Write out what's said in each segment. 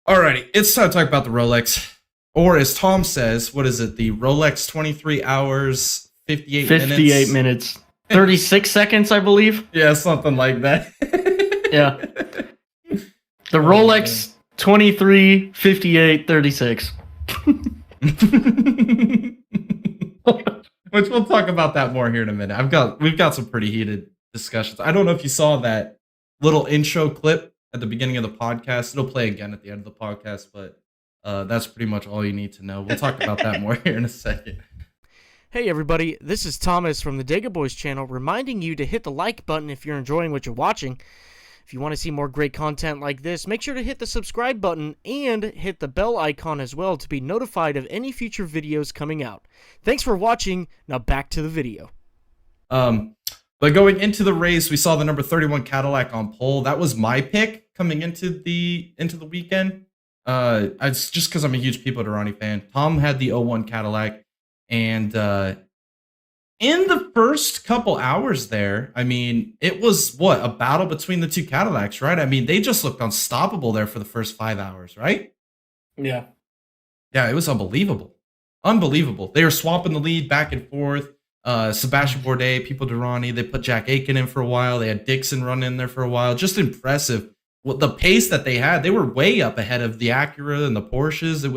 Alrighty, it's time to talk about the Rolex. Or as Tom says, what is it? The Rolex 23 hours, 58 minutes? 58 minutes. 36 seconds, I believe. Yeah, something like that. Yeah. The Rolex 23, 58, 36. Which we'll talk about that more here in a minute. We've got some pretty heated discussions. I don't know if you saw that little intro clip at the beginning of the podcast. It'll play again at the end of the podcast, but that's pretty much all you need to know. We'll talk about that more here in a second. Hey everybody, this is Thomas from the Dega Boys channel, reminding you to hit the like button if you're enjoying what you're watching. If you want to see more great content like this, make sure to hit the subscribe button and hit the bell icon as well to be notified of any future videos coming out. Thanks for watching. Now back to the video. But going into the race, we saw the number 31 Cadillac on pole. That was my pick coming into the weekend. It's just because I'm a huge Pipo Derani fan. Tom had the 01 Cadillac, and in the first couple hours there, I mean, it was a battle between the two Cadillacs, right? I mean, they just looked unstoppable there for the first 5 hours, right? Yeah. Yeah, it was unbelievable. Unbelievable. They were swapping the lead back and forth. Sebastian Bourdais, Pipo Derani, they put Jack Aiken in for a while. They had Dixon run in there for a while. Just impressive. What the pace that they had, they were way up ahead of the Acura and the Porsches. It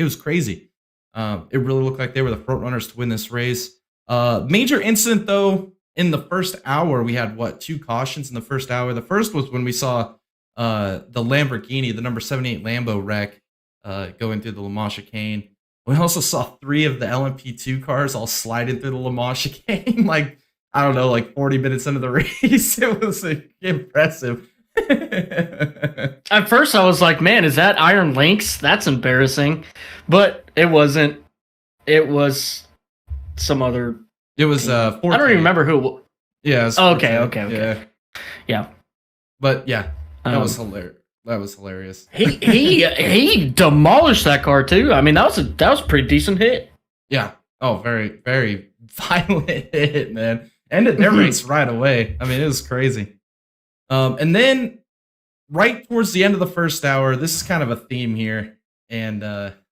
was crazy. It really looked like they were the front runners to win this race. Major incident though, in the first hour, we had two cautions in the first hour. The first was when we saw the Lamborghini, the number 78 Lambo wreck, going through the Le Mans chicane. We also saw 3 of the LMP2 cars all sliding through the Le Mans chicane, like 40 minutes into the race. It was impressive. At first, I was like, man, is that Iron Lynx? That's embarrassing. But it wasn't. It was some other. It was I don't even remember who. Yeah. Okay. Yeah. But yeah, that was hilarious. That was hilarious. He demolished that car too. I mean, that was a pretty decent hit. Yeah. Oh, very, very violent hit, man. Ended their race right away. I mean, it was crazy. And then right towards the end of the first hour, this is kind of a theme here. And the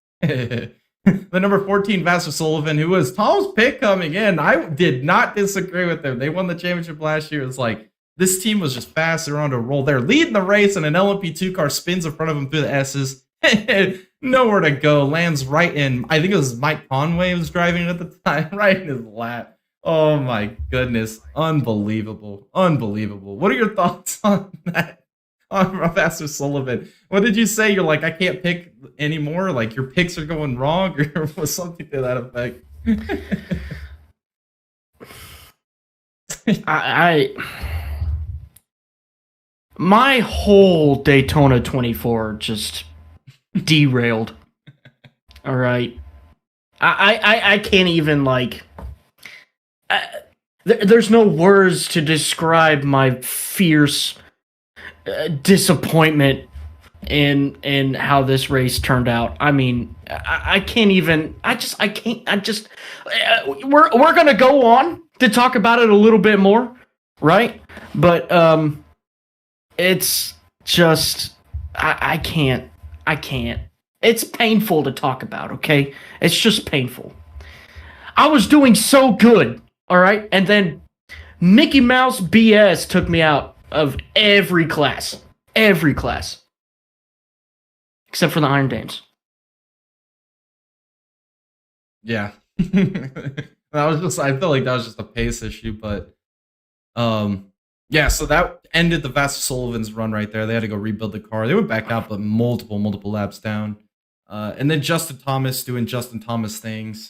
number 14 Vassar Sullivan, who was Tom's pick coming in, I did not disagree with them. They won the championship last year. It's like, this team was just fast. They're on a roll. They're leading the race, and an LMP2 car spins in front of them through the S's. Nowhere to go. Lands right in. I think it was Mike Conway was driving at the time, right in his lap. Oh my goodness. Unbelievable. Unbelievable. What are your thoughts on that? On Vassar Sullivan. What did you say? You're like, I can't pick anymore? Like, your picks are going wrong? Or was something to that effect? My whole Daytona 24 just derailed. All right. I can't even there's no words to describe my fierce disappointment in how this race turned out. I mean, I can't even. We're gonna go on to talk about it a little bit more, right? But it's just I can't. It's painful to talk about, okay? It's just painful. I was doing so good, all right? And then Mickey Mouse BS took me out of every class. Every class. Except for the Iron Dames. Yeah. I feel like that was just a pace issue, but yeah, so that ended the Vassar Sullivan's run right there. They had to go rebuild the car. They went back out, but multiple laps down. And then Justin Thomas doing Justin Thomas things.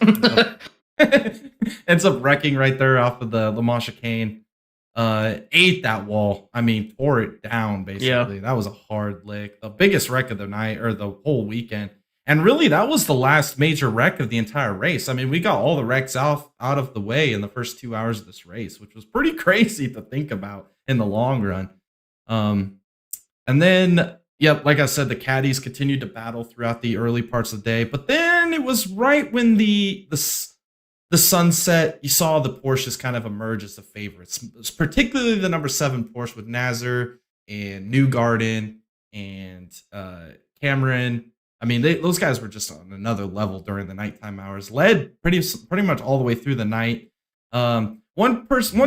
Ends up wrecking right there off of the Le Mans chicane. Ate that wall. I mean, tore it down, basically. Yeah. That was a hard lick. The biggest wreck of the night, or the whole weekend. And really, that was the last major wreck of the entire race. I mean, we got all the wrecks out of the way in the first 2 hours of this race, which was pretty crazy to think about in the long run. And then, yep, like I said, the caddies continued to battle throughout the early parts of the day. But then it was right when the sunset, you saw the Porsches kind of emerge as the favorites, particularly the number 7 Porsche with Nazar and Newgarden and Cameron. I mean, those guys were just on another level during the nighttime hours. Led pretty much all the way through the night. One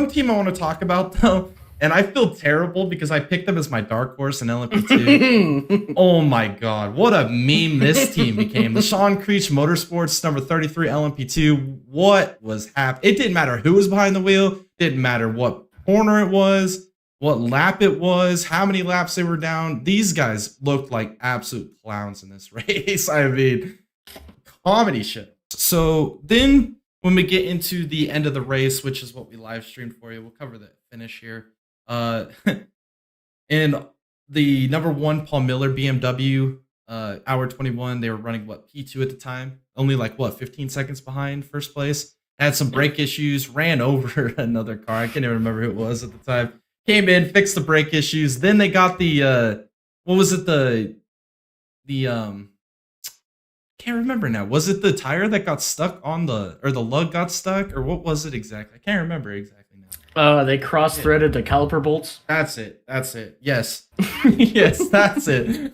team I want to talk about though, and I feel terrible because I picked them as my dark horse in LMP2. Oh my god, what a meme this team became. The Sean Creech Motorsports number 33 LMP2. What was happening? It didn't matter who was behind the wheel. Didn't matter what corner it was, what lap it was, how many laps they were down. These guys looked like absolute clowns in this race. I mean, comedy shit. So then when we get into the end of the race, which is what we live streamed for you, we'll cover the finish here. In the number 1 Paul Miller BMW, hour 21, they were running P2 at the time, only 15 seconds behind first place. Had some brake issues, ran over another car. I can't even remember who it was at the time. Came in, fixed the brake issues. Then they got the what was it? The can't remember now. Was it the tire that got stuck on the lug got stuck, or what was it exactly? I can't remember exactly now. They cross-threaded the caliper bolts. That's it. Yes. Yes, that's it.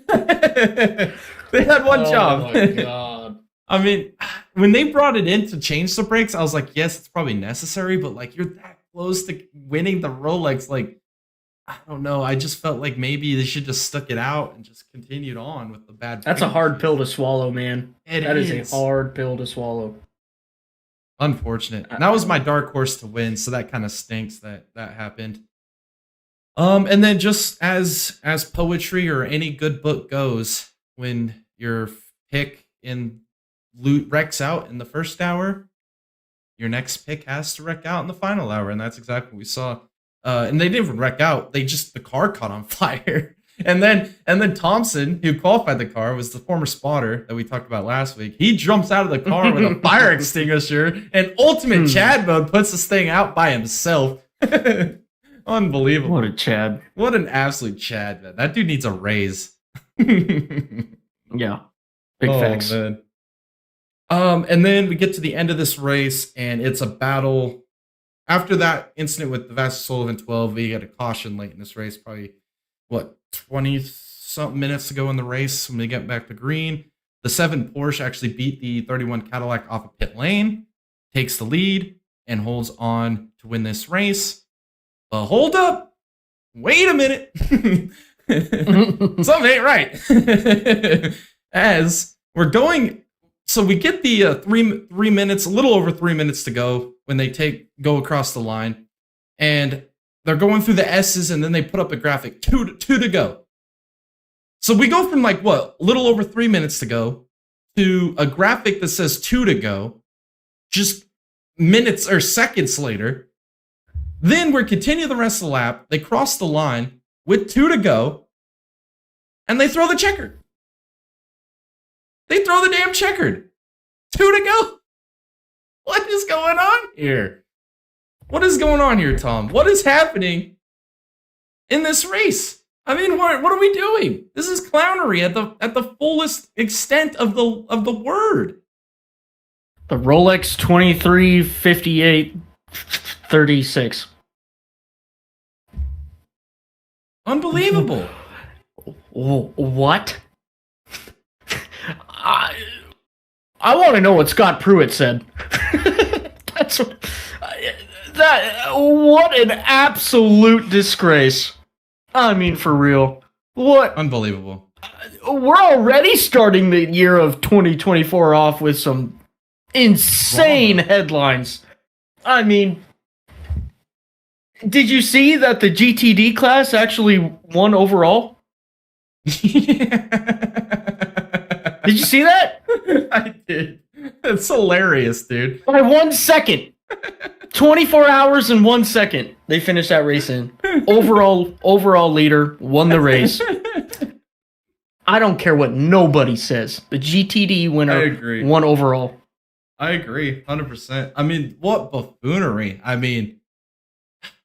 They had one job. Oh my god. I mean, when they brought it in to change the brakes, I was like, yes, it's probably necessary, but you're that close to winning the Rolex. I don't know. I just felt like maybe they should just stuck it out and just continued on with the bad. That's a hard pill to swallow, man. That is is a hard pill to swallow. Unfortunate. And that was my dark horse to win, so that kind of stinks that happened. And then just as poetry or any good book goes, when your pick in loot wrecks out in the first hour, your next pick has to wreck out in the final hour, and that's exactly what we saw. And they didn't even wreck out; the car caught on fire. And then Thompson, who qualified the car, was the former spotter that we talked about last week. He jumps out of the car with a fire extinguisher, and ultimate Chad mode puts this thing out by himself. Unbelievable! What a Chad! What an absolute Chad, man! That dude needs a raise. Yeah, big facts. Man. And then we get to the end of this race, and it's a battle. After that incident with the Vasser Sullivan 12, we had a caution late in this race, probably 20-something minutes to go in the race when we get back to green. The 7 Porsche actually beat the 31 Cadillac off of pit lane, takes the lead, and holds on to win this race. But hold up! Wait a minute! Something ain't right. As we're going... So we get the 3 minutes, a little over 3 minutes to go when they go across the line, and they're going through the S's, and then they put up a graphic, two to go. So we go from a little over 3 minutes to go to a graphic that says 2 to go, just minutes or seconds later. Then we continue the rest of the lap. They cross the line with 2 to go, and they throw the checkered. They throw the damn checkered. 2 to go. What is going on here? What is going on here, Tom? What is happening in this race? I mean, what are we doing? This is clownery at the fullest extent of the word. The Rolex 235836. Unbelievable. What? I want to know what Scott Pruitt said. That's what an absolute disgrace. I mean, for real. What? Unbelievable. We're already starting the year of 2024 off with some insane headlines. I mean, did you see that the GTD class actually won overall? Did you see that? I did. It's hilarious, dude. By 1 second. 24 hours and 1 second. They finished that race in. Overall leader won the race. I don't care what nobody says. The GTD winner won overall. I agree, 100%. I mean, what buffoonery. I mean,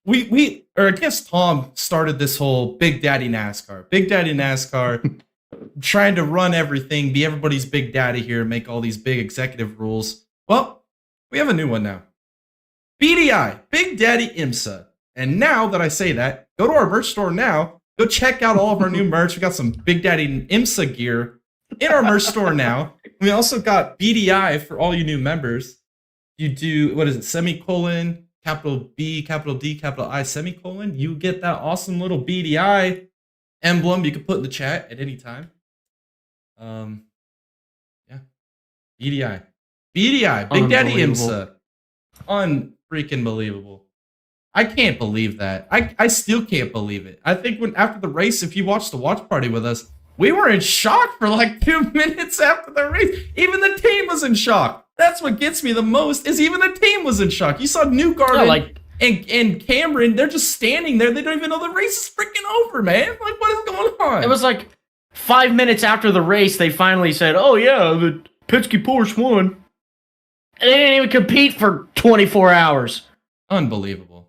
I guess Tom started this whole Big Daddy NASCAR. Big Daddy NASCAR trying to run everything, be everybody's big daddy here, make all these big executive rules. Well, we have a new one now. BDI, Big Daddy IMSA. And now that I say that, go to our merch store now. Go check out all of our new merch. We got some Big Daddy IMSA gear in our merch store now. We also got BDI for all you new members. You do, what is it, semicolon, capital B, capital D, capital I, semicolon. You get that awesome little BDI emblem you can put in the chat at any time. Yeah. BDI. BDI, Big Daddy IMSA. Unfreaking believable. I can't believe that. I still can't believe it. I think when after the race, if you watched the watch party with us, we were in shock for like 2 minutes after the race. Even the team was in shock. That's what gets me the most, is even the team was in shock. You saw Newgarden and Cameron, they're just standing there. They don't even know the race is freaking over, man. Like, what is going on? It was like 5 minutes after the race, they finally said, oh yeah, the Penske Porsche won. And they didn't even compete for 24 hours. Unbelievable.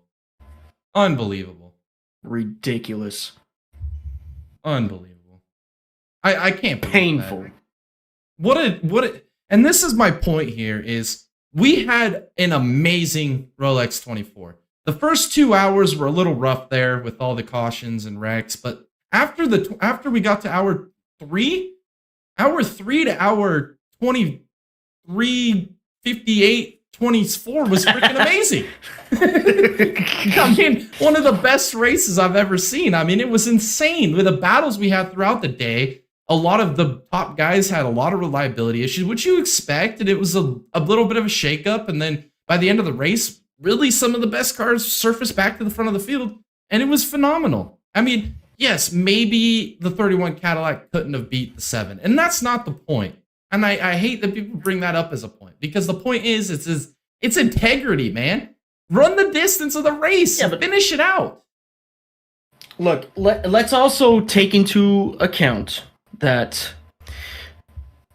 Unbelievable. Ridiculous. Unbelievable. I can't believe painful. That. And this is my point here is we had an amazing Rolex 24. The first 2 hours were a little rough there with all the cautions and wrecks, but after we got to hour 3 to hour 23, 58, 24 was freaking amazing. I mean, one of the best races I've ever seen. I mean, it was insane with the battles we had throughout the day. A lot of the top guys had a lot of reliability issues, which you expect, and it was a little bit of a shakeup. And then by the end of the race, really some of the best cars surfaced back to the front of the field, and it was phenomenal. I mean, yes, maybe the 31 Cadillac couldn't have beat the 7, and that's not the point. And I hate that people bring that up as a point, because the point is it's integrity, man. Run the distance of the race. Yeah, but finish it out. Look, let's also take into account that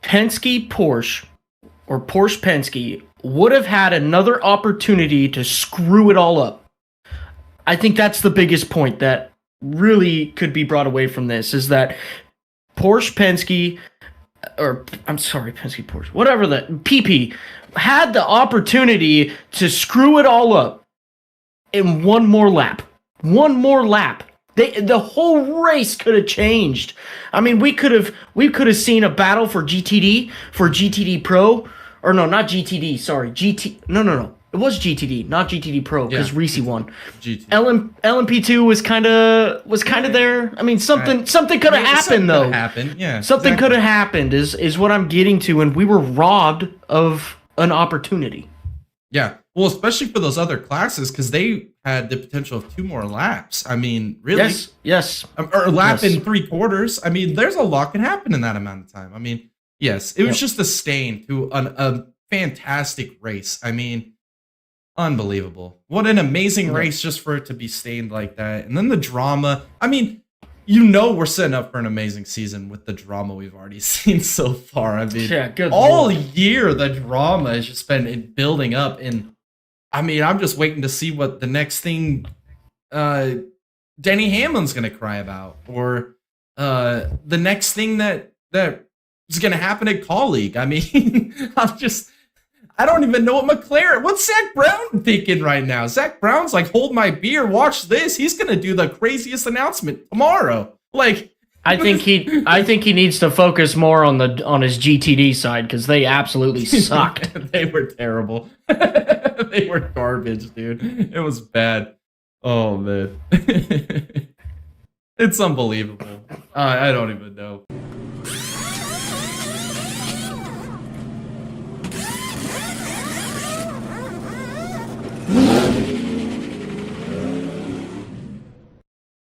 Penske Porsche, or Porsche Penske, would have had another opportunity to screw it all up. I think that's the biggest point that really could be brought away from this, is that Porsche Penske, or I'm sorry, Penske Porsche, whatever the PP, had the opportunity to screw it all up in one more lap. One more lap. The whole race could have changed. I mean, we could have seen a battle for GTD Pro, or no, not GTD. Sorry, No. It was GTD, not GTD Pro, because Reese won. LMP2 was kind of there. I mean, something could have happened though. Something could have happened is what I'm getting to, and we were robbed of an opportunity. Yeah, well, especially for those other classes, because they had the potential of 2 more laps. I mean, really? Yes. Or a lap in 3/4. I mean, there's a lot can happen in that amount of time. I mean, yes, it was just a stain to a fantastic race. I mean, unbelievable. What an amazing race just for it to be stained like that. And then the drama. I mean, we're setting up for an amazing season with the drama we've already seen so far. I mean, all year the drama has just been building up. And I mean, I'm just waiting to see what the next thing Denny Hamlin's going to cry about, or the next thing that is going to happen at Call League. I mean, I don't even know what's Zach Brown thinking right now? Zach Brown's like, hold my beer, watch this. He's going to do the craziest announcement tomorrow. Like, I think he needs to focus more on his GTD side, because they absolutely sucked. They were terrible. They were garbage, dude. It was bad. Oh man. It's unbelievable. I don't even know.